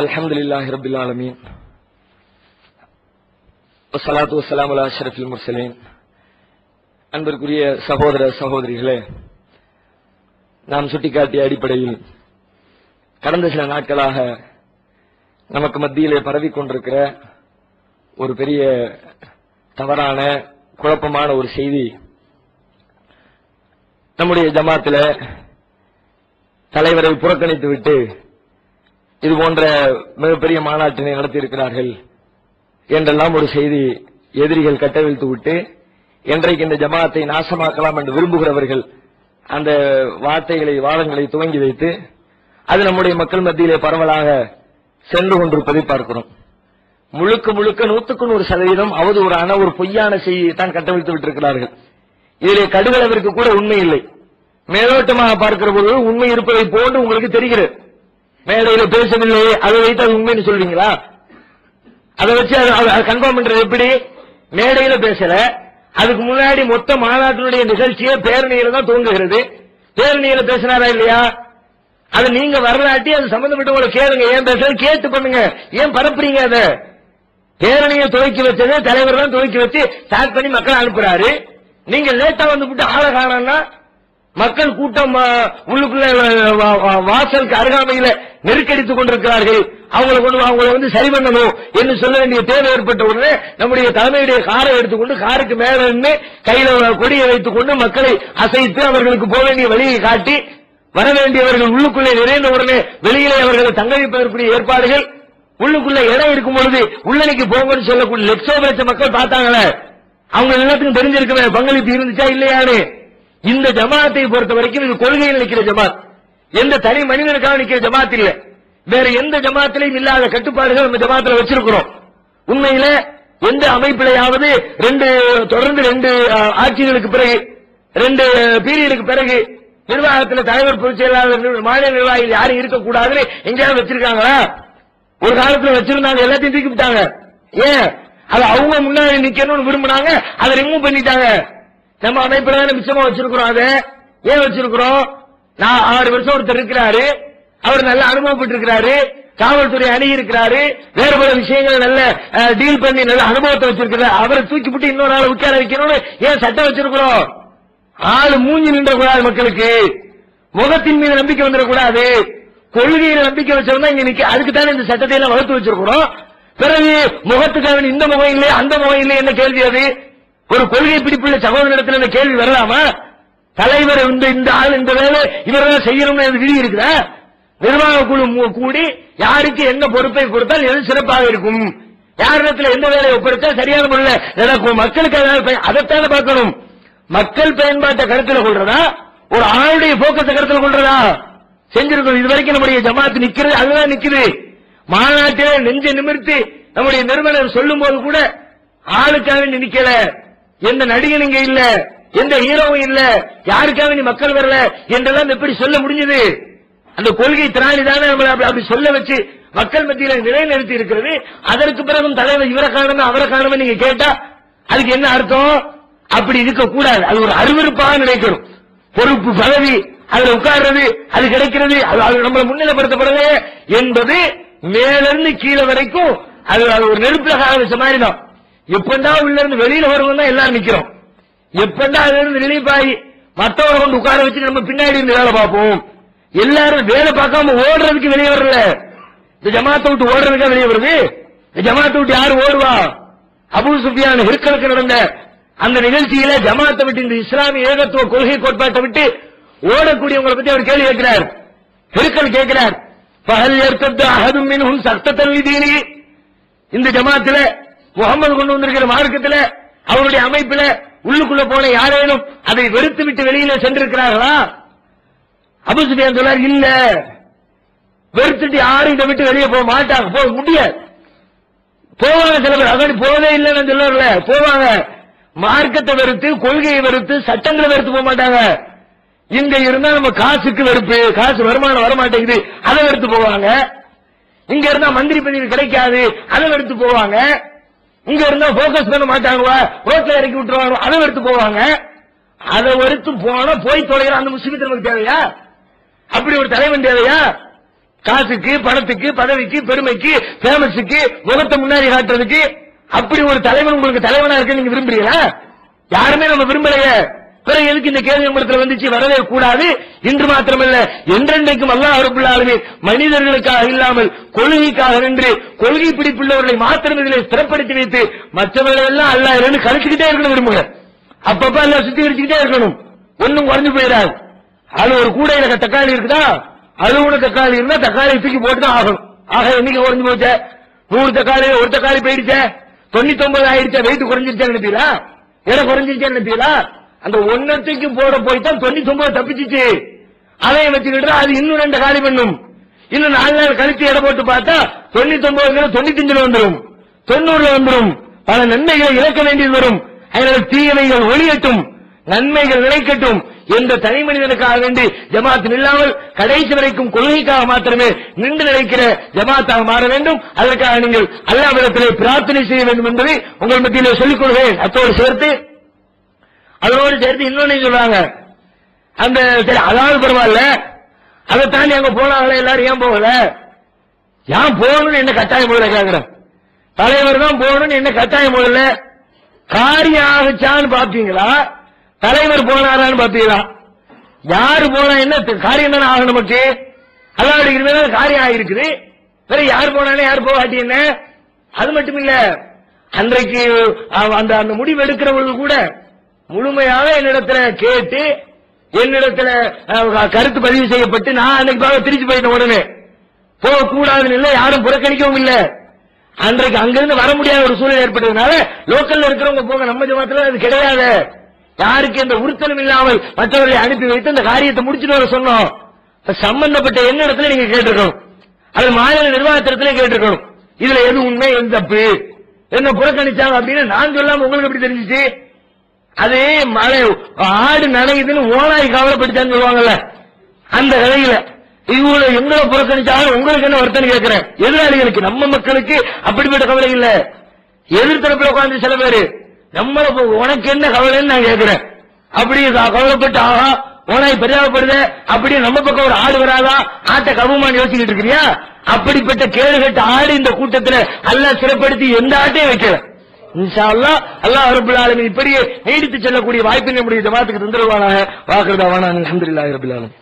அல்ஹம்துலில்லாஹி ரப்பில் ஆலமீன் வஸ்ஸலாத்து வஸ்ஸலாமு அலா அஷ்ரஃபில் முர்ஸலீன். அன்பிற்குரிய சகோதர சகோதரிகளே, நாம் சுட்டிக்காட்டிய அடிப்படையில் கடந்த சில நாட்களாக நமக்கு மத்தியிலே பரவி கொண்டிருக்கிற ஒரு பெரிய தவறான குழப்பமான ஒரு செய்தி, நம்முடைய ஜமாத்தில் தலைவரை புறக்கணித்து விட்டு இது போன்ற மிகப்பெரிய மாநாட்டினை நடத்தியிருக்கிறார்கள் என்றெல்லாம் ஒரு செய்தி எதிரிகள் கட்டவிழ்த்து விட்டு, என்றைக்கு இந்த ஜமாத்தை நாசமாக்கலாம் என்று விரும்புகிறவர்கள் அந்த வாதங்களை துவங்கி வைத்து அது நம்முடைய மக்கள் மத்தியிலே பரவலாக சென்று கொண்டிருப்பதை பார்க்கிறோம். முழுக்க 100% அவதூறான ஒரு பொய்யான செய்தியை தான் கட்டவிழ்த்து விட்டிருக்கிறார்கள். இதிலே கடுகளவிற்கு கூட உண்மை இல்லை. மேலோட்டமாக பார்க்கிற போது உண்மை இருப்பதை போன்று உங்களுக்கு தெரிகிறது. மேடையில பேசவில்லையே, அதை வைத்து அது உண்மைன்னு சொல்வீங்களா? அதை வச்சு அதை கன்ஃபார்ம் பண்றது எப்படி? மேடையில பேசல, அதுக்கு முன்னாடி மொத்த மாநாட்டினுடைய நிகழ்ச்சியே பேரணியில தான் துவங்குகிறது. பேரணியில பேசினாரா இல்லையா? அது நீங்க வரலாட்டி அது சம்பந்தப்பட்டவங்களை கேளுங்க, ஏன் பேச கேட்டு பண்ணுங்க, ஏன் பரப்புறீங்க? அதை பேரணியை துவக்கி வச்சது தலைவர் தான் துவக்கி வச்சு ஸ்டார்ட் பண்ணி மக்கள் அனுப்புறாரு. நீங்க லேட்டா வந்து ஆளை காணா மக்கள் கூட்டம் உள்ளுக்குள்ள வாசலுக்கு அருகாமையில நெருக்கடித்துக் கொண்டிருக்கிறார்கள். அவங்களை வந்து சரி பண்ணணும் என்று சொல்ல வேண்டிய தேவை ஏற்பட்ட உடனே நம்முடைய தலைமையுடைய காரை எடுத்துக்கொண்டு காருக்கு மேல நின்று கையில கொடியை வைத்துக் கொண்டு மக்களை அசைத்து அவர்களுக்கு போக வேண்டிய வழியை காட்டி வர வேண்டியவர்கள் உள்ளுக்குள்ளே நிறைந்த உடனே வெளியிலே அவர்களை தங்க வைப்பதற்குரிய ஏற்பாடுகள், உள்ளுக்குள்ள இடம் இருக்கும் பொழுது உள்ளணிக்கு போங்கன்னு சொல்லக்கூடிய லட்ச மக்கள் பார்த்தாங்களே, அவங்க எல்லாத்துக்கும் தெரிஞ்சிருக்கவே பங்களிப்பு இருந்துச்சா இல்லையான்னு. இந்த ஜமாத்தை பொறுத்த வரைக்கும் இது கொள்கையில் நிற்கிற ஜமாத், எந்த தனி மனிதனுக்காக நிற்கிற ஜமாத் இல்ல. வேற எந்த ஜமாத்திலையும் இல்லாத கட்டுப்பாடுகள் நம்ம ஜமாத்துல வச்சிருக்கிறோம். உண்மையில எந்த அமைப்பிலையாவது தொடர்ந்து ரெண்டு ஆட்சிகளுக்கு பிறகு 2 பீரியடுக்கு பிறகு நிர்வாகத்தில் தலைவர் பொதுச் செயலாளர் மாநில நிர்வாகிகள் யாரும் இருக்கக்கூடாதுன்னு எங்கேயாவது வச்சிருக்காங்களா? ஒரு காலத்துல வச்சிருந்தாங்க, எல்லாத்தையும் தூக்கி விட்டாங்க. ஏன்? அது அவங்க முன்னாடி நிக்கணும்னு விரும்பினாங்க, அதை ரிமூவ் பண்ணிட்டாங்க. நம்ம அமைப்புல மிச்சமா வச்சிருக்கிறோம். அதை ஏன் வச்சிருக்கிறோம்? 6 வருஷம் ஒருத்தர் இருக்கிறாரு, அவர் நல்ல அனுபவப்பட்டு இருக்கிறாரு, காவல்துறை அணுகி இருக்கிறாரு, வேறு பல விஷயங்கள் நல்ல டீல் பண்ணி நல்ல அனுபவத்தை வச்சிருக்கிறார். அவரை தூக்கி விட்டு இன்னொரு ஆளை உட்கார வைக்கணும்னு ஏன் சட்டம் வச்சிருக்கிறோம்? ஆளு மூஞ்சி நின்றக்கூடாது, மக்களுக்கு முகத்தின் மீது நம்பிக்கை வந்துடக்கூடாது, கொள்கையில நம்பிக்கை வச்சிருந்தா இங்க நிக்க. அதுக்கு தானே இந்த சட்டத்தை எல்லாம் வகுத்து வச்சிருக்கிறோம். பிறகு முகத்துக்காக இந்த முகம் இல்லை அந்த முகம் இல்லை என்ன கேள்வி? அது ஒரு கொள்கை பிடிப்புள்ள சகோதரத்தில் இந்த கேள்வி வரலாமா? தலைவர் இந்த ஆள் இந்த வேலை இவரெல்லாம் செய்யணும்னு விதி இருக்குதா? நிர்வாக குழு கூடி யாருக்கு என்ன பொறுப்பை கொடுத்தால் எது சிறப்பாக இருக்கும், யாரிடத்தில் எந்த வேலையை ஒப்படைத்தா சரியான முறையில் நடக்கும், மக்களுக்கு அதைத்தானே பார்க்கணும். மக்கள் பயன்பாட்டை கருத்தில் கொள்றதா, ஒரு ஆளுடைய போக்கத்தை கருத்தில் கொள்றதா செஞ்சிருக்கோம். இதுவரைக்கும் நம்முடைய ஜமாத்து நிக்கிறது அதுதான் நிக்குது. மாநாட்டிலே நெஞ்ச நிமிர்த்தி நம்முடைய நிறுவனர் சொல்லும் போது கூட ஆளுக்காக நிக்கல, எந்த நடிகன் இங்க இல்ல, எந்த ஹீரோவும் இல்ல, யாருக்காக நீ மக்கள் வரல என்றெல்லாம் எப்படி சொல்ல முடிஞ்சது? அந்த கொள்கை திராணி தானே நம்மளை அப்படி சொல்ல வச்சு மக்கள் மத்தியில நிலைநிறுத்தி இருக்கிறது. அதற்கு பிறகும் தலைவர் இவரை காணணும் அவரை காணணும் நீங்க கேட்டா அதுக்கு என்ன அர்த்தம்? அப்படி இருக்க கூடாது. அது ஒரு அருவருப்பாக நினைக்கணும். பொறுப்பு பதவி அதுல உட்கார்றது அது கிடைக்கிறது அது நம்மளை முன்னிலைப்படுத்தப்படுது என்பது மேலிருந்து கீழே வரைக்கும் அது ஒரு நெருப்புல வச்ச மாதிரி தான். எப்பண்டா உள்ள இருந்து வெளியில வருவோம் தான் எல்லாரும் நிக்கிறோம். எப்பண்டா அதுல இருந்து ரிலீஃப் ஆகி மற்றவரை கொண்டு உட்கார வச்சு நம்ம பின்னாடி இருந்து வேலை பார்ப்போம். எல்லாரும் வேலை பார்க்காம ஓடுறதுக்கு வெளியே வரல. இந்த ஜமாத்தை விட்டு ஓடுறதுக்காக வெளியே வருது. இந்த ஜமாத்தை விட்டு யாரு ஓடுவா? அபூ சுஃபியான் ஹிர்கலுக்கு நடந்த அந்த நிகழ்ச்சியில ஜமாத்தை விட்டு இந்த இஸ்லாமிய ஏகத்துவ கொள்கை கோட்பாட்டை விட்டு ஓடக்கூடியவங்களை பத்தி அவர் கேள்வி கேட்கிறார். ஹிர்கல் கேட்கிறார், பஹல் யர்தத்த அஹதும் மின்ஹும் சக்தத்தன் லீதீனி, இந்த ஜமாத்துல முகமது கொண்டு வந்திருக்கிற மார்க்கத்துல அவருடைய அமைப்புல உள்ளுக்குள்ள போன யாரேனும் அதை வெறுத்து விட்டு வெளியில சென்றிருக்கிறார்களா? அபூ சுஃபியான் சொல்றார், இல்ல, வெறுத்துட்டு யாரும் இதை விட்டு வெளியே போக மாட்டாங்க, போக முடியாது. போவாங்க சில பேர், அதாவது போதே இல்லைன்னு சொல்லல, போவாங்க. மார்க்கத்தை வெறுத்து கொள்கையை வெறுத்து சட்டங்களை வெறுத்து போக மாட்டாங்க. இங்க இருந்தா நம்ம காசுக்கு வெறுப்பு, காசு வருமானம் வரமாட்டேங்குது அதை வெறுத்து போவாங்க. இங்க இருந்தா மந்திரி பதவி கிடைக்காது அதை வெறுத்து போவாங்க. இங்க இருந்தா போக்கஸ் பண்ண மாட்டாங்க, ரோட்ல இறக்கி விட்டுருவாங்க அதை வெறுத்து போவாங்க. அதை வெறுத்து போனா போய் தொலைகிற அந்த முஸ்லிம் நமக்கு தேவையா? அப்படி ஒரு தலைவன் தேவையா? காசுக்கு, பணத்துக்கு, பதவிக்கு, பெருமைக்கு, பேமஸுக்கு, முகத்தை முன்னாடி காட்டுறதுக்கு. அப்படி ஒரு தலைவன் உங்களுக்கு தலைவனா இருக்க நீங்க விரும்புறீங்களா? யாருமே நம்ம விரும்பலையே. பிறகு எதுக்கு இந்த கேள்வி உங்களிடத்துல வந்துச்சு? வரவே கூடாது. இன்று மாத்திரமல்ல, என்றென்றைக்கும் அல்லாஹ் ரப்பல் ஆலமீன் மனிதர்களுக்காக இல்லாமல் கொள்கைக்காக நின்று கொள்கை பிடிப்புள்ளவர்களை மாத்திரம் இதிலே ஸ்திரப்படுத்தி வைத்து மற்றவர்கள் எல்லாம் அல்லாஹ் இருந்து கழிச்சுக்கிட்டே இருக்கணும் விரும்புங்க. அப்பப்ப எல்லாம் சுத்திகரிச்சுக்கிட்டே இருக்கணும், ஒன்னும் குறைஞ்சு போயிடாது. அது ஒரு கூடையில தக்காளி இருக்குதா, அழுகுன தக்காளி இருந்தா தக்காளி தூக்கி போட்டுதான் ஆகணும். ஆக என்னைக்கு குறைஞ்சு போச்ச? 100 தக்காளி ஒரு தக்காளி போயிடுச்ச, 99 ஆயிடுச்சா? வெயிட் குறைஞ்சிருச்சா நினைப்பீங்களா? எடை குறைஞ்சிருச்சா நினைப்பீங்களா? அந்த ஒன்னத்துக்கு போட போய்தான் 99 தப்பிச்சிச்சு. அதையும் வச்சுக்கிட்டு அது இன்னும் 2 காலி பண்ணும். இன்னும் 4 நாள் கழிச்சு எடை போட்டு பார்த்தா 99 95 வந்துடும், 90 வந்துடும். பல நன்மைகளை இழக்க வேண்டியது வரும். அதனால தீயவைகள் ஒளியட்டும், நன்மைகள் நிலைக்கட்டும் என்ற தனி மனிதனுக்காக வேண்டி ஜமாத் இல்லாமல் கடைசி வரைக்கும் கொள்கைக்காக மாத்திரமே நின்று நிலைக்கிற ஜமாத்தாக மாற வேண்டும். அதற்காக நீங்கள் அல்லாஹ்விடத்திலே பிரார்த்தனை செய்ய வேண்டும் என்பதை உங்கள் மத்தியிலே சொல்லிக் கொள்கிறேன். அதோடு சேர்த்து இன்னொன்னு சொல்றாங்க, அந்த சரி அதாவது பரவாயில்ல, அதை தாண்டி அங்க போனாங்களே எல்லாரும் ஏன் போகல? ஏன் போகணும்னு என்ன கட்டாயம் போகல கேக்குறேன். தலைவர் தான் போகணும்னு என்ன கட்டாயம் போகல? காரியம் ஆகுச்சான்னு பாப்பீங்களா, தலைவர் போனாரான்னு பாப்பீங்களா? யாரு போனா என்ன காரியம் தானே ஆகணும் நமக்கு. அல்லாஹ்வுடைய காரியம் ஆகிருக்குது. வேற யார் போனானே யார் போகாட்டி என்ன? அது மட்டும் இல்ல, அன்றைக்கு அந்த அந்த முடிவு எடுக்கிறவர்கள் கூட முழுமையாக என்னிடத்துல கேட்டு என்னிடத்துல கருத்து பதிவு செய்யப்பட்டு நான் அன்னைக்கு திருச்சி போயிட்டேன். உடனே போக கூடாதுன்னு இல்ல, யாரும் புறக்கணிக்கவும் இல்ல. அன்றைக்கு அங்கிருந்து வர முடியாத ஒரு சூழல் ஏற்பட்டதுனால லோக்கல்ல இருக்கிறவங்க போக, நம்ம ஜமாத்துல அது கிடையாது. யாருக்கு இந்த உறுத்தலும் இல்லாமல் மற்றவர்களை அனுப்பி வைத்து இந்த காரியத்தை முடிச்சுட்டு வர சொன்னோம். சம்பந்தப்பட்ட என்ன இடத்துல நீங்க கேட்டிருக்கணும், அது மாநில நிர்வாகத்திலே கேட்டிருக்கணும். இதுல எது உண்மை எது தப்பு, என்ன புறக்கணிச்சாங்க அப்படின்னு நான் சொல்லாம உங்களுக்கு எப்படி தெரிஞ்சிச்சு? அதே மழை ஆடு நனையுதுன்னு ஓனாய் கவலைப்பட்டுச்சான்னு சொல்லுவாங்கல்ல, அந்த கதையில இவங்களை எங்களை புறக்கணிச்சாலும் உங்களுக்கு என்ன வருத்தம் கேட்கிறேன். எதிராளிகளுக்கு, நம்ம மக்களுக்கு அப்படிப்பட்ட கவலை இல்ல. எதிர்த்தரப்புல உட்கார்ந்து சில பேரு நம்மள உனக்கு என்ன கவலைன்னு நான் கேட்கிறேன். அப்படி கவலைப்பட்டு ஆகா ஓனாய் பெரியாகப்படுது அப்படியே நம்ம பக்கம் ஒரு ஆடு வராதா, ஆட்டை கவுமான்னு யோசிக்கிட்டு இருக்கிறியா? அப்படிப்பட்ட கேடுகட்ட ஆடு இந்த கூட்டத்தில் அல்லாஹ் சிறப்படுத்தி எந்த ஆட்டையும் வைக்கல. இன்ஷா அல்லாஹ் அல்லாஹ் ரப்பல் ஆலமீன் இப்படியே நீடித்து செல்லக்கூடிய வாய்ப்பினை நம்முடைய ஜமாத்துக்கு தந்துருவானாக. வாக்குறதாவான அல்ஹம்துலில்லாஹி ரப்பில் ஆலமீன்.